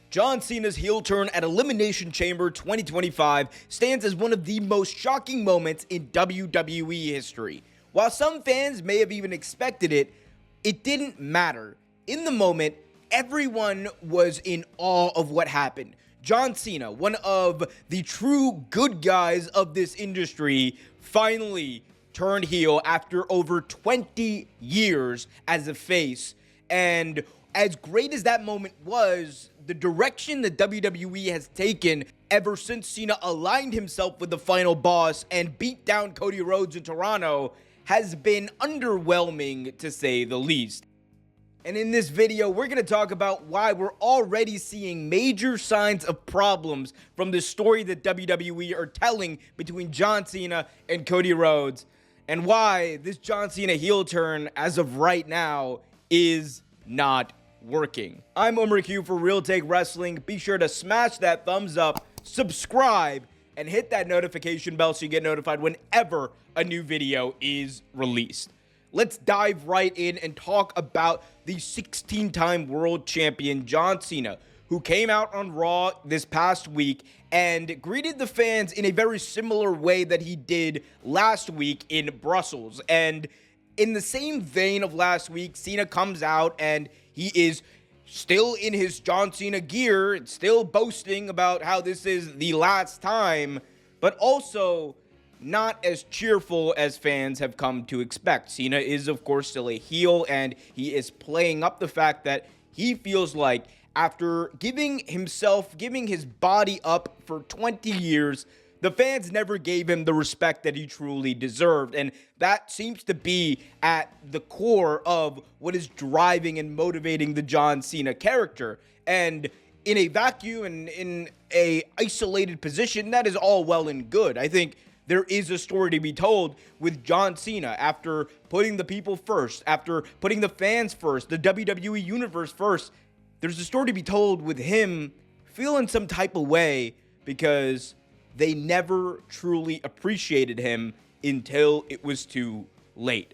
John Cena's heel turn at Elimination Chamber 2025 stands as one of the most shocking moments in WWE history. While some fans may have even expected it, it didn't matter. In the moment, everyone was in awe of what happened. John Cena, one of the true good guys of this industry, finally turned heel after over 20 years as a face. And as great as that moment was, the direction that WWE has taken ever since Cena aligned himself with the final boss and beat down Cody Rhodes in Toronto has been underwhelming, to say the least. And in this video, we're going to talk about why we're already seeing major signs of problems from the story that WWE are telling between John Cena and Cody Rhodes, and why this John Cena heel turn, as of right now, is not working. I'm Omer Q for Real Take Wrestling. Be sure to smash that thumbs up, subscribe, and hit that notification bell so you get notified whenever a new video is released. Let's dive right in and talk about the 16-time world champion John Cena, who came out on Raw this past week and greeted the fans in a very similar way that he did last week in Brussels. And in the same vein of last week, Cena comes out and he is still in his John Cena gear and still boasting about how this is the last time, but also not as cheerful as fans have come to expect. Cena is, of course, still a heel, and he is playing up the fact that he feels like after giving his body up for 20 years, the fans never gave him the respect that he truly deserved. And that seems to be at the core of what is driving and motivating the John Cena character. And in a vacuum and in a isolated position, that is all well and good. I think there is a story to be told with John Cena after putting the people first, after putting the fans first, the WWE Universe first. There's a story to be told with him feeling some type of way because they never truly appreciated him until it was too late.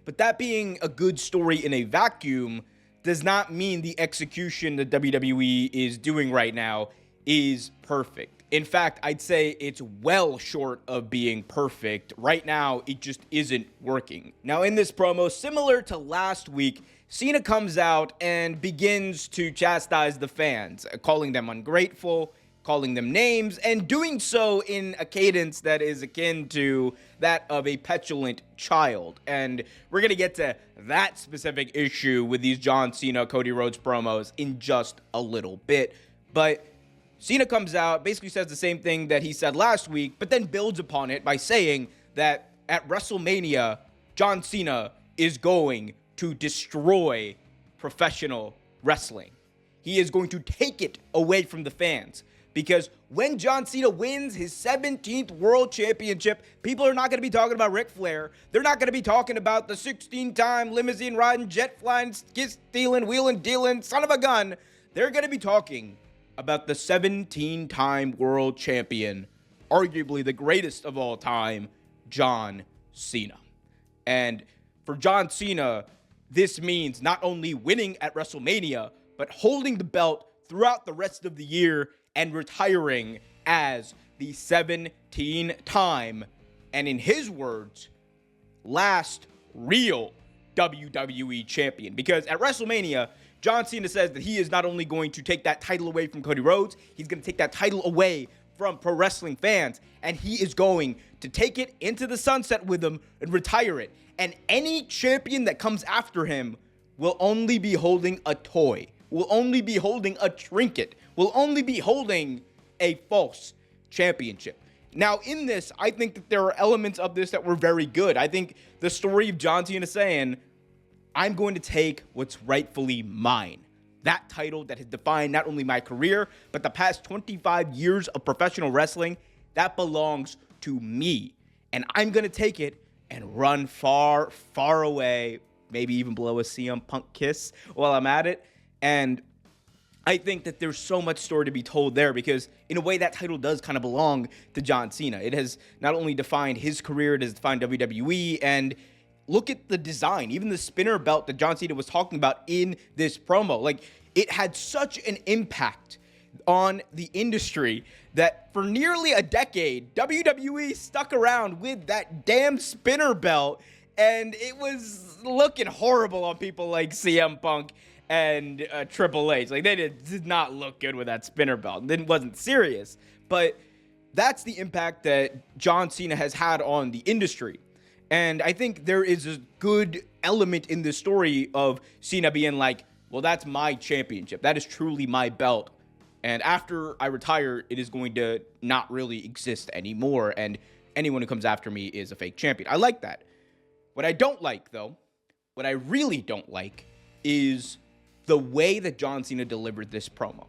But that being a good story in a vacuum does not mean the execution that WWE is doing right now is perfect. In fact, I'd say it's well short of being perfect. Right now, it just isn't working. Now, in this promo, similar to last week, Cena comes out and begins to chastise the fans, calling them ungrateful, calling them names, and doing so in a cadence that is akin to that of a petulant child. And we're going to get to that specific issue with these John Cena, Cody Rhodes promos in just a little bit. But Cena comes out, basically says the same thing that he said last week, but then builds upon it by saying that at WrestleMania, John Cena is going to destroy professional wrestling. He is going to take it away from the fans. Because when John Cena wins his 17th World Championship, people are not going to be talking about Ric Flair. They're not going to be talking about the 16-time limousine-riding, jet-flying, kiss-stealing, wheeling-dealing son of a gun. They're going to be talking about the 17-time world champion, arguably the greatest of all time, John Cena. And for John Cena, this means not only winning at WrestleMania, but holding the belt throughout the rest of the year and retiring as the 17-time, and in his words, last real WWE champion. Because at WrestleMania, John Cena says that he is not only going to take that title away from Cody Rhodes, he's going to take that title away from pro wrestling fans, and he is going to take it into the sunset with him and retire it. And any champion that comes after him will only be holding a toy, will only be holding a trinket, will only be holding a false championship. Now, in this, I think that there are elements of this that were very good. I think the story of John Cena saying, I'm going to take what's rightfully mine. That title that has defined not only my career, but the past 25 years of professional wrestling, that belongs to me. And I'm going to take it and run far, far away, maybe even blow a CM Punk kiss while I'm at it. And I think that there's so much story to be told there because, in a way, that title does kind of belong to John Cena. It has not only defined his career, it has defined WWE, and look at the design, even the spinner belt that John Cena was talking about in this promo. Like, it had such an impact on the industry that for nearly a decade, WWE stuck around with that damn spinner belt, and it was looking horrible on people like CM Punk and Triple H. Like, they did not look good with that spinner belt. It wasn't serious, but that's the impact that John Cena has had on the industry. And I think there is a good element in this story of Cena being like, well, that's my championship. That is truly my belt. And after I retire, it is going to not really exist anymore. And anyone who comes after me is a fake champion. I like that. What I don't like, though, what I really don't like, is the way that John Cena delivered this promo.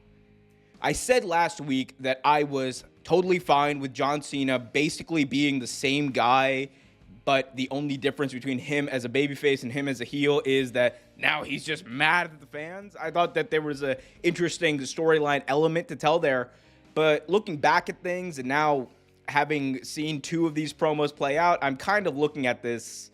I said last week that I was totally fine with John Cena basically being the same guy, but the only difference between him as a babyface and him as a heel is that now he's just mad at the fans. I thought that there was an interesting storyline element to tell there, but looking back at things and now having seen 2 of these promos play out, I'm kind of looking at this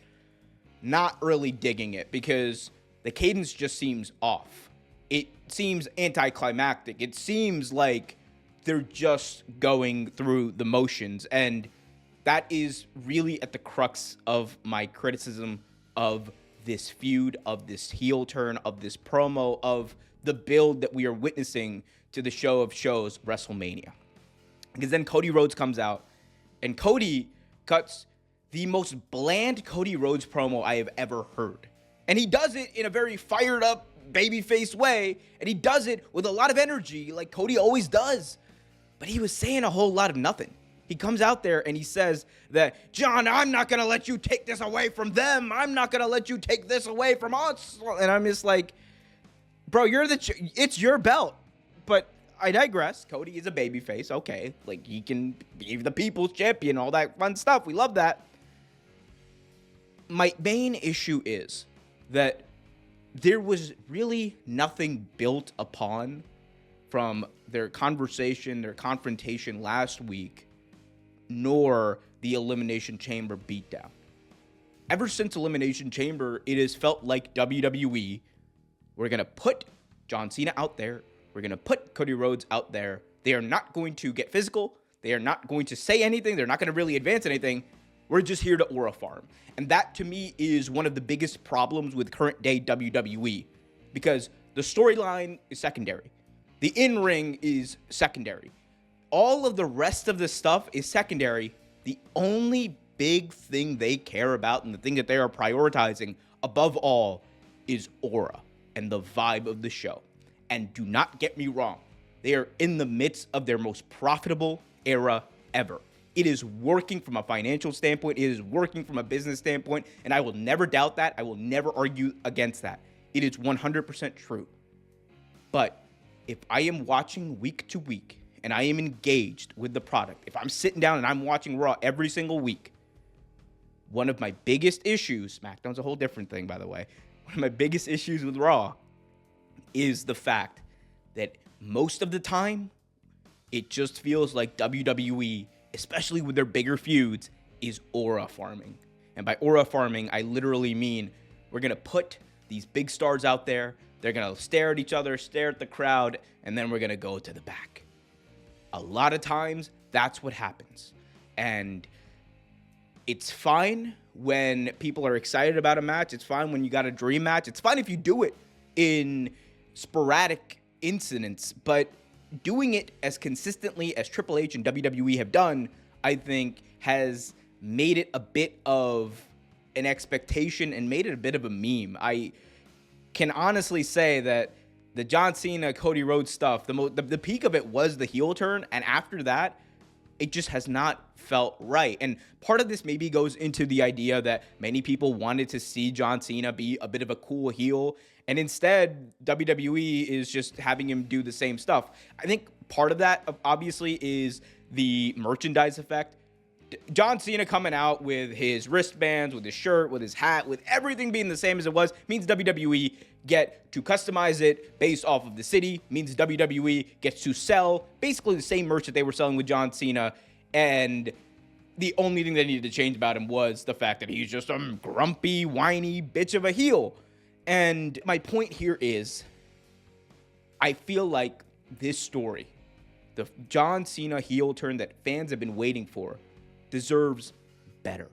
not really digging it because the cadence just seems off. It seems anticlimactic. It seems like they're just going through the motions, and that is really at the crux of my criticism of this feud, of this heel turn, of this promo, of the build that we are witnessing to the show of shows, WrestleMania. Because then Cody Rhodes comes out, and Cody cuts the most bland Cody Rhodes promo I have ever heard. And he does it in a very fired up, babyface way, and he does it with a lot of energy, like Cody always does. But he was saying a whole lot of nothing. He comes out there and he says that, John, I'm not going to let you take this away from them. I'm not going to let you take this away from us. And I'm just like, bro, it's your belt. But I digress. Cody is a babyface. Okay. Like, he can be the people's champion, all that fun stuff. We love that. My main issue is that there was really nothing built upon from their conversation, their confrontation last week, nor the Elimination Chamber beatdown. Ever since Elimination Chamber, it has felt like WWE, we're going to put John Cena out there. We're going to put Cody Rhodes out there. They are not going to get physical. They are not going to say anything. They're not going to really advance anything. We're just here to aura farm. And that, to me, is one of the biggest problems with current-day WWE, because the storyline is secondary. The in-ring is secondary. All of the rest of the stuff is secondary. The only big thing they care about and the thing that they are prioritizing above all is aura and the vibe of the show. And do not get me wrong, they are in the midst of their most profitable era ever. It is working from a financial standpoint. It is working from a business standpoint. And I will never doubt that. I will never argue against that. It is 100% true. But if I am watching week to week and I am engaged with the product, if I'm sitting down and I'm watching Raw every single week, one of my biggest issues, SmackDown's a whole different thing, by the way. One of my biggest issues with Raw is the fact that most of the time, it just feels like WWE, especially with their bigger feuds, is aura farming. And by aura farming, I literally mean we're going to put these big stars out there. They're going to stare at each other, stare at the crowd, and then we're going to go to the back. A lot of times, that's what happens. And it's fine when people are excited about a match. It's fine when you got a dream match. It's fine if you do it in sporadic incidents, but doing it as consistently as Triple H and WWE have done, I think, has made it a bit of an expectation and made it a bit of a meme. I can honestly say that the John Cena, Cody Rhodes stuff, the peak of it was the heel turn, and after that, it just has not felt right. And part of this maybe goes into the idea that many people wanted to see John Cena be a bit of a cool heel, and instead, WWE is just having him do the same stuff. I think part of that, obviously, is the merchandise effect. John Cena coming out with his wristbands, with his shirt, with his hat, with everything being the same as it was, means WWE get to customize it based off of the city, means WWE gets to sell basically the same merch that they were selling with John Cena, and the only thing they needed to change about him was the fact that he's just a grumpy, whiny bitch of a heel. And my point here is, I feel like this story The John Cena heel turn that fans have been waiting for deserves better.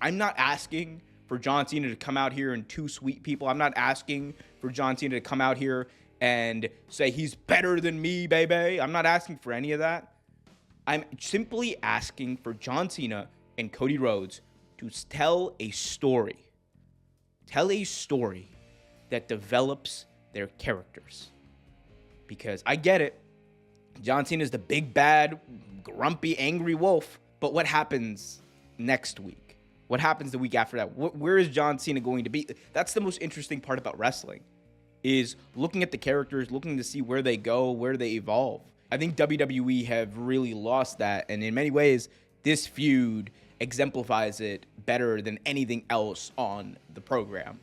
I'm not asking for John Cena to come out here and Too Sweet People. I'm not asking for John Cena to come out here and say he's better than me, baby. I'm not asking for any of that. I'm simply asking for John Cena and Cody Rhodes to tell a story. Tell a story that develops their characters. Because I get it. John Cena is the big, bad, grumpy, angry wolf. But what happens next week? What happens the week after that? Where is John Cena going to be? That's the most interesting part about wrestling, is looking at the characters, looking to see where they go, where they evolve. I think WWE have really lost that. And in many ways, this feud exemplifies it better than anything else on the program.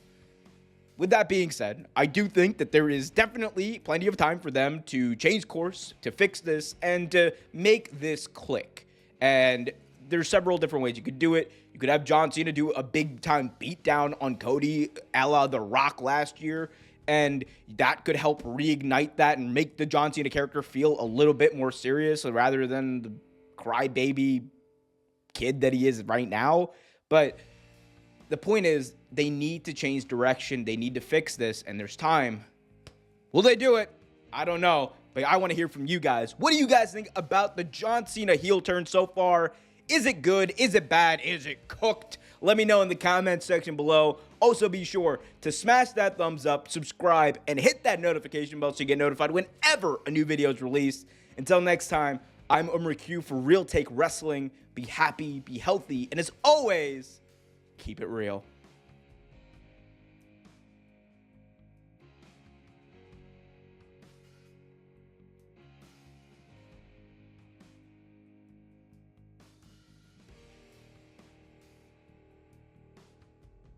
With that being said, I do think that there is definitely plenty of time for them to change course, to fix this, and to make this click. And there's several different ways you could do it. You could have John Cena do a big-time beatdown on Cody, a la The Rock last year, and that could help reignite that and make the John Cena character feel a little bit more serious rather than the crybaby kid that he is right now. But the point is, they need to change direction. They need to fix this, and there's time. Will they do it? I don't know, but I want to hear from you guys. What do you guys think about the John Cena heel turn so far? Is it good? Is it bad? Is it cooked? Let me know in the comments section below. Also, be sure to smash that thumbs up, subscribe, and hit that notification bell so you get notified whenever a new video is released. Until next time, I'm Omer Q for Real Take Wrestling. Be happy, be healthy, and as always, keep it real.